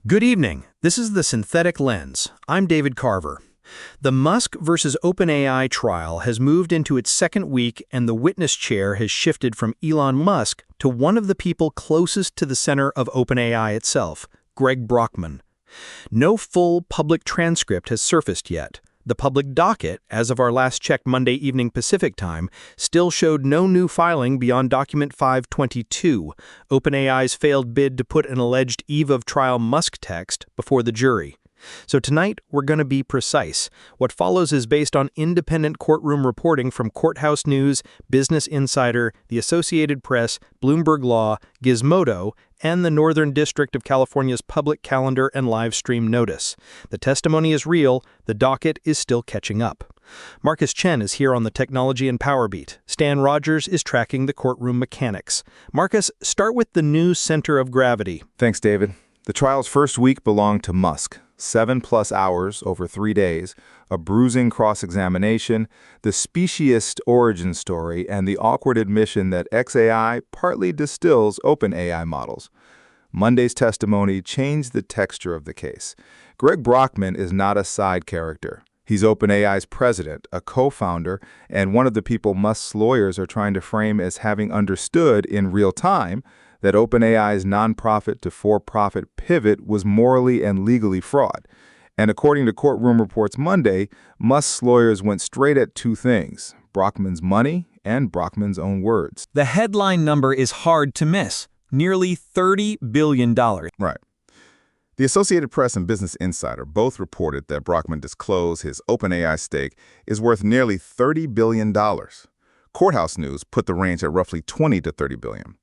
Good evening. This is The Synthetic Lens. I'm David Carver. The Musk versus OpenAI trial has moved into its second week, and the witness chair has shifted from Elon Musk to one of the people closest to the center of OpenAI itself, Greg Brockman. No full public transcript has surfaced yet. The public docket, as of our last check Monday evening Pacific time, still showed no new filing beyond document 522, OpenAI's failed bid to put an alleged eve of trial Musk text before the jury. So tonight, we're going to be precise. What follows is based on independent courtroom reporting from Courthouse News, Business Insider, the Associated Press, Bloomberg Law, Gizmodo, and the Northern District of California's Public Calendar and Live Stream Notice. The testimony is real, the docket is still catching up. Marcus Chen is here on the Technology and Power Beat. Stan Rogers is tracking the courtroom mechanics. Marcus, start with the new center of gravity. Thanks, David. The trial's first week belonged to Musk. 7+ hours over 3 days, a bruising cross-examination, the speciest origin story, and the awkward admission that XAI partly distills OpenAI models. Monday's testimony changed the texture of the case. Greg Brockman is not a side character. He's OpenAI's president, a co-founder, and one of the people Musk's lawyers are trying to frame as having understood in real time that OpenAI's nonprofit to for-profit pivot was morally and legally fraud. And according to courtroom reports Monday, Musk's lawyers went straight at two things: Brockman's money and Brockman's own words. The headline number is hard to miss: nearly $30 billion. Right. The Associated Press and Business Insider both reported that Brockman disclosed his OpenAI stake is worth nearly $30 billion. Courthouse News put the range at roughly $20 to $30 billion.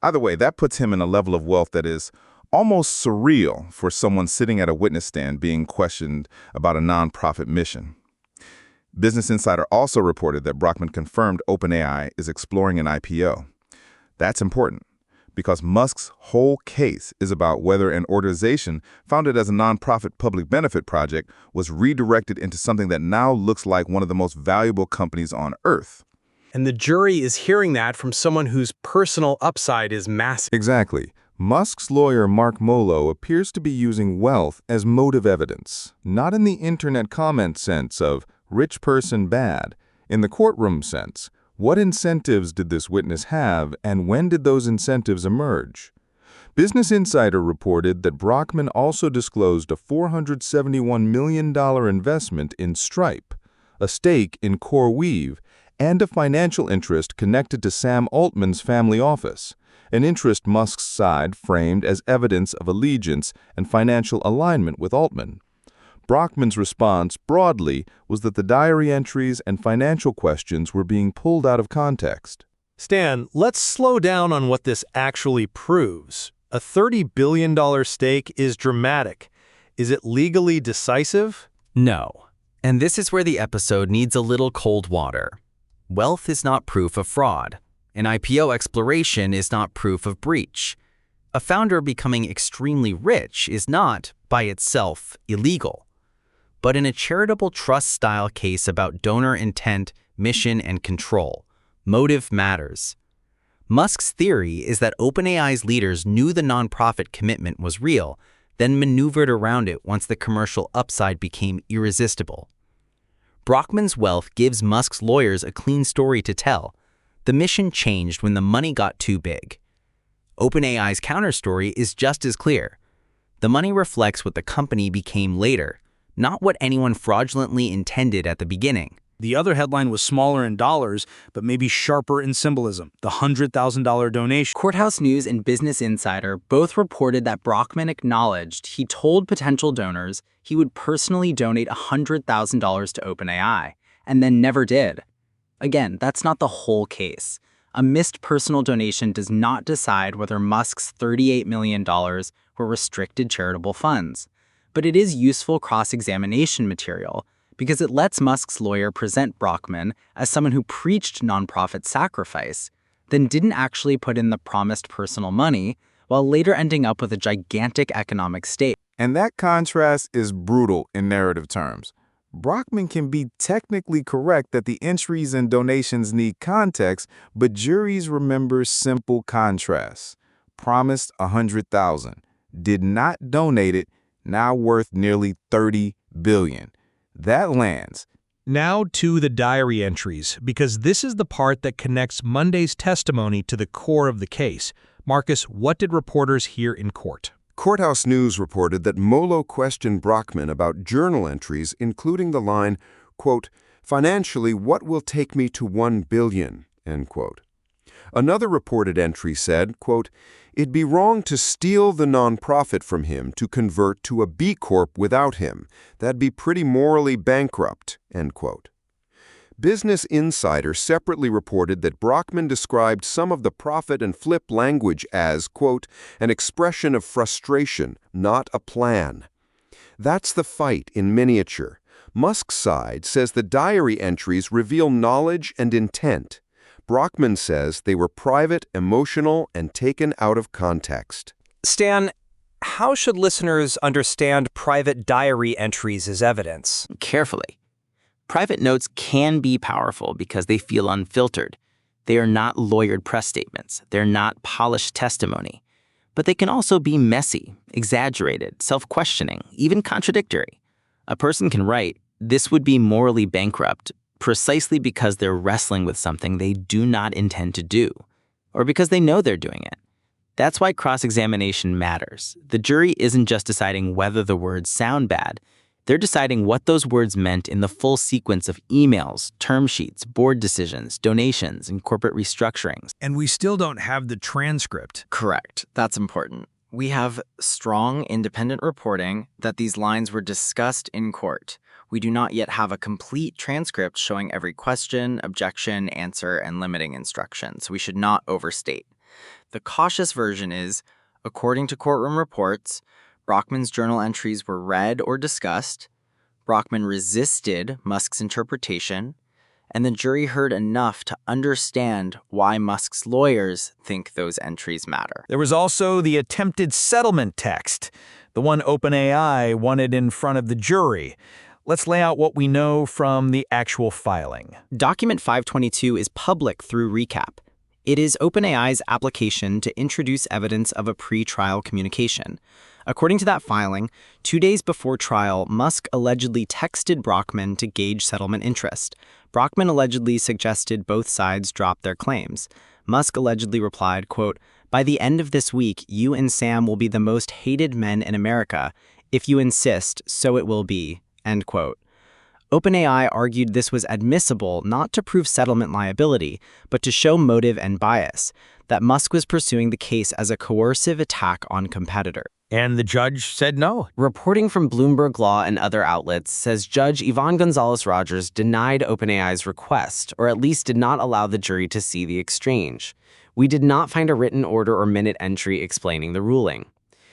Either way, that puts him in a level of wealth that is almost surreal for someone sitting at a witness stand being questioned about a nonprofit mission. Business Insider also reported that Brockman confirmed OpenAI is exploring an IPO. That's important, because Musk's whole case is about whether an organization founded as a nonprofit public benefit project was redirected into something that now looks like one of the most valuable companies on Earth. And the jury is hearing that from someone whose personal upside is massive. Exactly. Musk's lawyer, Mark Molo, appears to be using wealth as motive evidence, not in the internet comment sense of rich person bad. In the courtroom sense, what incentives did this witness have, and when did those incentives emerge? Business Insider reported that Brockman also disclosed a $471 million investment in Stripe, a stake in CoreWeave, and a financial interest connected to Sam Altman's family office, an interest Musk's side framed as evidence of allegiance and financial alignment with Altman. Brockman's response, broadly, was that the diary entries and financial questions were being pulled out of context. Stan, let's slow down on what this actually proves. A $30 billion stake is dramatic. Is it legally decisive? No. And this is where the episode needs a little cold water. Wealth is not proof of fraud. An IPO exploration is not proof of breach. A founder becoming extremely rich is not, by itself, illegal. But in a charitable trust-style case about donor intent, mission, and control, motive matters. Musk's theory is that OpenAI's leaders knew the nonprofit commitment was real, then maneuvered around it once the commercial upside became irresistible. Brockman's wealth gives Musk's lawyers a clean story to tell. The mission changed when the money got too big. OpenAI's counterstory is just as clear. The money reflects what the company became later, not what anyone fraudulently intended at the beginning. The other headline was smaller in dollars, but maybe sharper in symbolism: the $100,000 donation. Courthouse News and Business Insider both reported that Brockman acknowledged he told potential donors he would personally donate $100,000 to OpenAI, and then never did. Again, that's not the whole case. A missed personal donation does not decide whether Musk's $38 million were restricted charitable funds. But it is useful cross-examination material, because it lets Musk's lawyer present Brockman as someone who preached nonprofit sacrifice, then didn't actually put in the promised personal money, while later ending up with a gigantic economic stake. And that contrast is brutal in narrative terms. Brockman can be technically correct that the entries and donations need context, but juries remember simple contrasts. Promised $100,000, did not donate it, now worth nearly $30 billion. That lands. Now to the diary entries, because this is the part that connects Monday's testimony to the core of the case. Marcus, what did reporters hear in court? Courthouse News reported that Molo questioned Brockman about journal entries, including the line, quote, "Financially, what will take me to $1 billion," end quote. Another reported entry said, quote, "It'd be wrong to steal the nonprofit from him to convert to a B Corp without him. That'd be pretty morally bankrupt," end quote. Business Insider separately reported that Brockman described some of the profit and flip language as, quote, "an expression of frustration, not a plan." That's the fight in miniature. Musk's side says the diary entries reveal knowledge and intent. Brockman says they were private, emotional, and taken out of context. Stan, how should listeners understand private diary entries as evidence? Carefully. Private notes can be powerful because they feel unfiltered. They are not lawyered press statements. They're not polished testimony. But they can also be messy, exaggerated, self-questioning, even contradictory. A person can write, "This would be morally bankrupt," precisely because they're wrestling with something they do not intend to do, or because they know they're doing it. That's why cross-examination matters. The jury isn't just deciding whether the words sound bad. They're deciding what those words meant in the full sequence of emails, term sheets, board decisions, donations, and corporate restructurings. And we still don't have the transcript. Correct. That's important. We have strong, independent reporting that these lines were discussed in court. We do not yet have a complete transcript showing every question, objection, answer, and limiting instruction, so we should not overstate. The cautious version is, according to courtroom reports, Brockman's journal entries were read or discussed, Brockman resisted Musk's interpretation, and the jury heard enough to understand why Musk's lawyers think those entries matter. There was also the attempted settlement text, the one OpenAI wanted in front of the jury. Let's lay out what we know from the actual filing. Document 522 is public through recap. It is OpenAI's application to introduce evidence of a pre-trial communication. According to that filing, 2 days before trial, Musk allegedly texted Brockman to gauge settlement interest. Brockman allegedly suggested both sides drop their claims. Musk allegedly replied, quote, "By the end of this week, you and Sam will be the most hated men in America. If you insist, so it will be," end quote. OpenAI argued this was admissible not to prove settlement liability, but to show motive and bias, that Musk was pursuing the case as a coercive attack on competitor. And the judge said no. Reporting from Bloomberg Law and other outlets says Judge Yvonne Gonzalez-Rogers denied OpenAI's request, or at least did not allow the jury to see the exchange. We did not find a written order or minute entry explaining the ruling.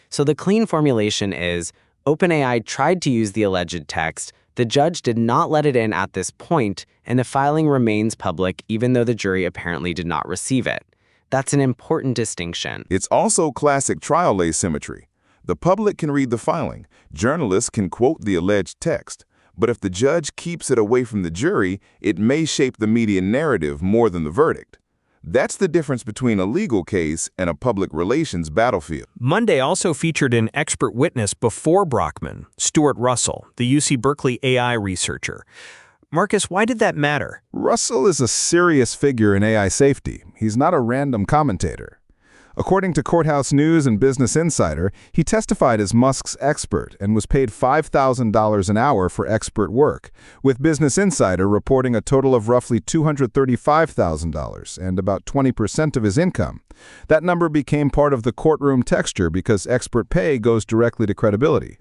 So the clean formulation is, OpenAI tried to use the alleged text, the judge did not let it in at this point, and the filing remains public even though the jury apparently did not receive it. That's an important distinction. It's also classic trial asymmetry. The public can read the filing. Journalists can quote the alleged text. But if the judge keeps it away from the jury, it may shape the media narrative more than the verdict. That's the difference between a legal case and a public relations battlefield. Monday also featured an expert witness before Brockman, Stuart Russell, the UC Berkeley AI researcher. Marcus, why did that matter? Russell is a serious figure in AI safety. He's not a random commentator. According to Courthouse News and Business Insider, he testified as Musk's expert and was paid $5,000 an hour for expert work, with Business Insider reporting a total of roughly $235,000 and about 20% of his income. That number became part of the courtroom texture because expert pay goes directly to credibility.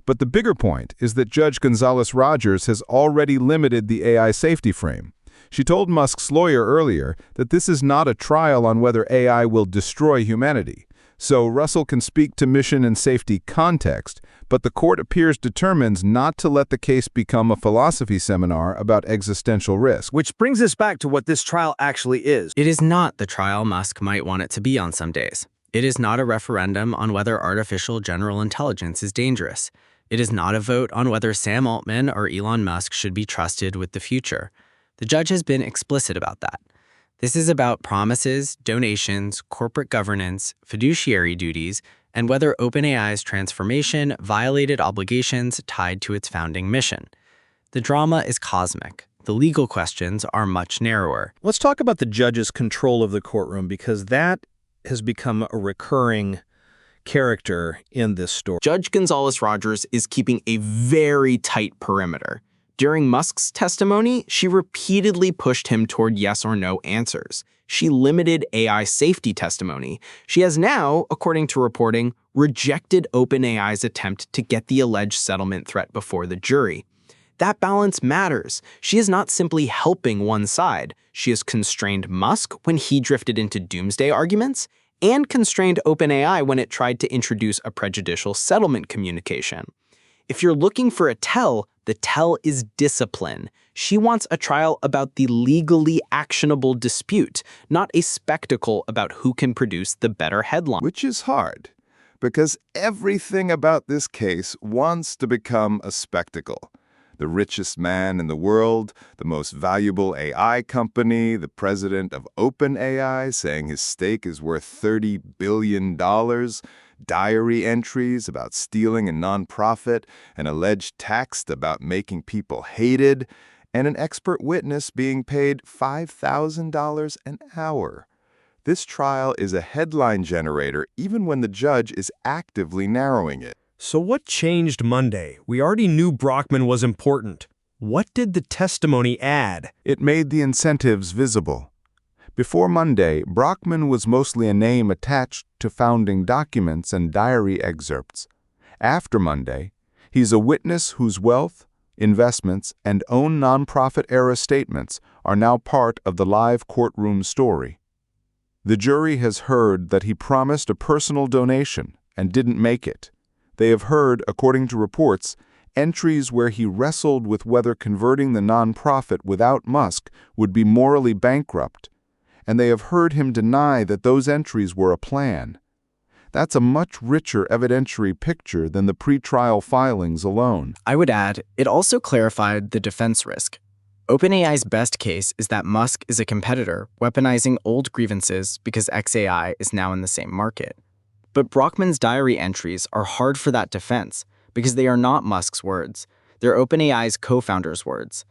But the bigger point is that Judge Gonzalez-Rogers has already limited the AI safety frame. She told Musk's lawyer earlier that this is not a trial on whether AI will destroy humanity. So Russell can speak to mission and safety context, but the court appears determined not to let the case become a philosophy seminar about existential risk. Which brings us back to what this trial actually is. It is not the trial Musk might want it to be on some days. It is not a referendum on whether artificial general intelligence is dangerous. It is not a vote on whether Sam Altman or Elon Musk should be trusted with the future. The judge has been explicit about that. This is about promises, donations, corporate governance, fiduciary duties, and whether OpenAI's transformation violated obligations tied to its founding mission. The drama is cosmic. The legal questions are much narrower. Let's talk about the judge's control of the courtroom, because that has become a recurring character in this story. Judge Gonzalez-Rogers is keeping a very tight perimeter. During Musk's testimony, she repeatedly pushed him toward yes or no answers. She limited AI safety testimony. She has now, according to reporting, rejected OpenAI's attempt to get the alleged settlement threat before the jury. That balance matters. She is not simply helping one side. She has constrained Musk when he drifted into doomsday arguments, and constrained OpenAI when it tried to introduce a prejudicial settlement communication. If you're looking for a tell, the tell is discipline. She wants a trial about the legally actionable dispute, not a spectacle about who can produce the better headline. Which is hard, because everything about this case wants to become a spectacle. The richest man in the world, the most valuable AI company, the president of OpenAI saying his stake is worth $30 billion, diary entries about stealing a nonprofit, an alleged text about making people hated, and an expert witness being paid $5,000 an hour. This trial is a headline generator even when the judge is actively narrowing it. So what changed Monday? We already knew Brockman was important. What did the testimony add? It made the incentives visible. Before Monday, Brockman was mostly a name attached to founding documents and diary excerpts. After Monday, he's a witness whose wealth, investments, and own nonprofit-era statements are now part of the live courtroom story. The jury has heard that he promised a personal donation and didn't make it. They have heard, according to reports, entries where he wrestled with whether converting the nonprofit without Musk would be morally bankrupt, and they have heard him deny that those entries were a plan. That's a much richer evidentiary picture than the pretrial filings alone. I would add, it also clarified the defense risk. OpenAI's best case is that Musk is a competitor weaponizing old grievances because xAI is now in the same market. But Brockman's diary entries are hard for that defense because they are not Musk's words. They're OpenAI's co-founders' words.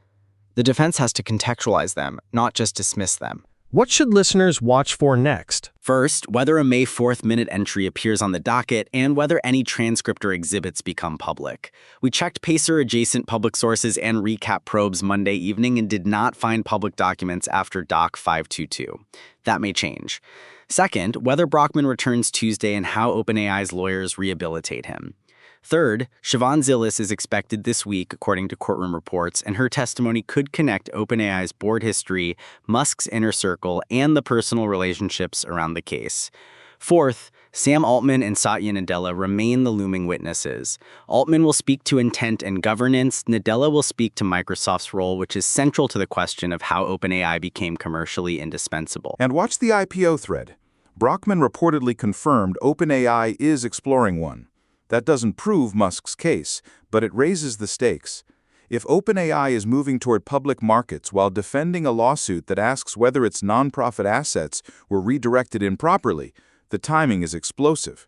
The defense has to contextualize them, not just dismiss them. What should listeners watch for next? First, whether a May 4th minute entry appears on the docket and whether any transcript or exhibits become public. We checked Pacer-adjacent public sources and recap probes Monday evening and did not find public documents after Doc 522. That may change. Second, whether Brockman returns Tuesday and how OpenAI's lawyers rehabilitate him. Third, Siobhan Zillis is expected this week, according to courtroom reports, and her testimony could connect OpenAI's board history, Musk's inner circle, and the personal relationships around the case. Fourth, Sam Altman and Satya Nadella remain the looming witnesses. Altman will speak to intent and governance. Nadella will speak to Microsoft's role, which is central to the question of how OpenAI became commercially indispensable. And watch the IPO thread. Brockman reportedly confirmed OpenAI is exploring one. That doesn't prove Musk's case, but it raises the stakes. If OpenAI is moving toward public markets while defending a lawsuit that asks whether its nonprofit assets were redirected improperly, the timing is explosive.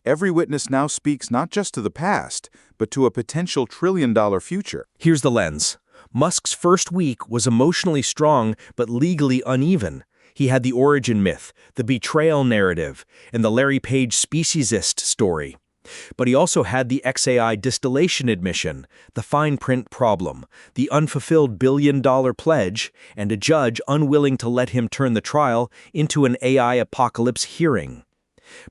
Every witness now speaks not just to the past, but to a potential trillion-dollar future. Here's the lens. Musk's first week was emotionally strong but legally uneven. He had the origin myth, the betrayal narrative, and the Larry Page speciesist story. But he also had the xAI distillation admission, the fine print problem, the unfulfilled billion-dollar pledge, and a judge unwilling to let him turn the trial into an AI apocalypse hearing.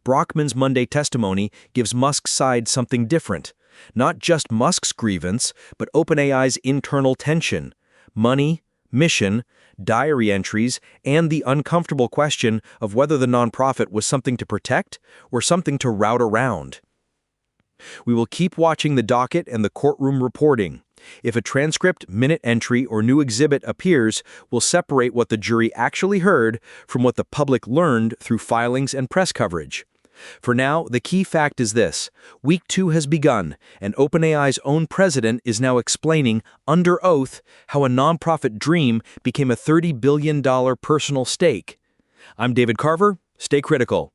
Brockman's Monday testimony gives Musk's side something different. Not just Musk's grievance, but OpenAI's internal tension, money, mission, diary entries, and the uncomfortable question of whether the nonprofit was something to protect or something to route around. We will keep watching the docket and the courtroom reporting. If a transcript, minute entry, or new exhibit appears, we'll separate what the jury actually heard from what the public learned through filings and press coverage. For now, the key fact is this. Week 2 has begun, and OpenAI's own president is now explaining, under oath, how a nonprofit dream became a $30 billion personal stake. I'm David Carver. Stay critical.